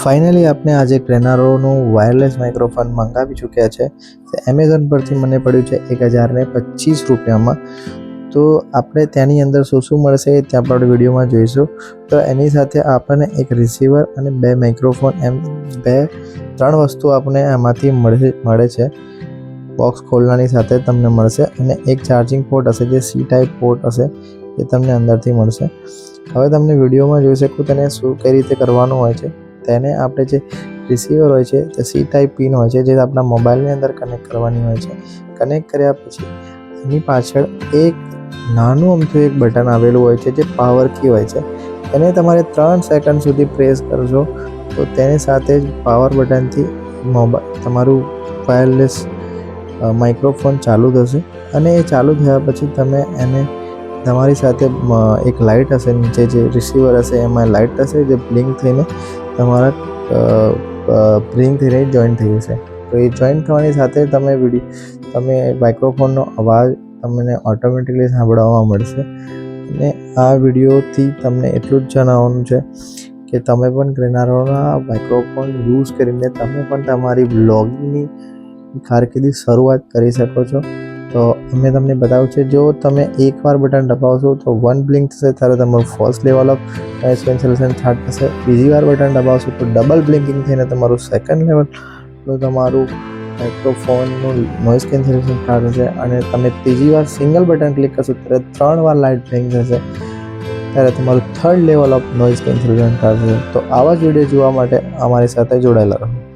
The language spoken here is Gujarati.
ફાઇનલી આપણે આજે ક્રેનારોનું વાયરલેસ માઇક્રોફોન મંગાવી ચૂક્યા છે. એમેઝોન પરથી મને પડ્યું છે 1025 રૂપિયામાં. તો આપણે ત્યાંની અંદર શું મળશે એ ત્યાં આપણે વિડીયોમાં જોઈશું. તો એની સાથે આપણને એક રિસીવર અને 2 માઇક્રોફોન એમ 3 વસ્તુ આપણને આમાંથી મળે છે. બોક્સ ખોલવાની સાથે તમને મળશે અને એક ચાર્જિંગ પોર્ટ હશે જે સી ટાઈપ પોર્ટ હશે એ તમને અંદરથી મળશે. હવે તમને વિડીયોમાં જોઈ શકો તેને કઈ રીતે કરવાનું હોય છે. તેને આપણે જે રિસીવર હોય છે તે સી ટાઈપ પિન હોય છે જે આપણા મોબાઈલની અંદર કનેક્ટ કરવાની હોય છે. કનેક્ટ કર્યા પછી એની પાછળ એક નાનું અમથું એક બટન આવેલું હોય છે જે પાવર કી હોય છે. એને તમારે 3 સેકન્ડ સુધી પ્રેસ કરશો તો તેની સાથે જ પાવર બટનથી તમારું વાયરલેસ માઇક્રોફોન ચાલુ થશે અને એ ચાલુ થયા પછી તમે એને તમારી સાથે એક લાઇટ હશે નીચે જે રિસીવર હશે એમાં લાઇટ હશે જે બ્લિંક થઈને તમારા બ્લિંક થઈને જોઈન્ટ થઈ જશે. તો એ જોઈન્ટ થવાની સાથે તમે માઇક્રોફોનનો અવાજ તમને ઓટોમેટિકલી સાંભળવા મળશે. અને આ વિડીયોથી તમને એટલું જ જણાવવાનું છે કે તમે પણ ક્રેનારોના માઇક્રોફોન યુઝ કરીને તમે પણ તમારી બ્લોગિંગની કારકિર્દી શરૂઆત કરી શકો છો. તો અમે તમને બતાવ્યું છે જો તમે એકવાર બટન દબાવશો તો 1 બ્લિંક થશે ત્યારે તમારું first level of noise cancellation start થશે. બીજી વાર બટન દબાવશો તો ડબલ બ્લિંકિંગ થઈને તમારું સેકન્ડ લેવલનું તમારું માઇક્રોફોનનું નોઇઝ કેન્સલેશન સ્ટાર્ટ થશે. અને તમે ત્રીજી વાર સિંગલ બટન ક્લિક કરશો ત્યારે 3 વાર લાઇટ બ્લિંક થશે ત્યારે તમારું third level of noise cancellation start થશે. તો આવા જ વિડીયો જોવા માટે અમારી સાથે જોડાયેલા રહો.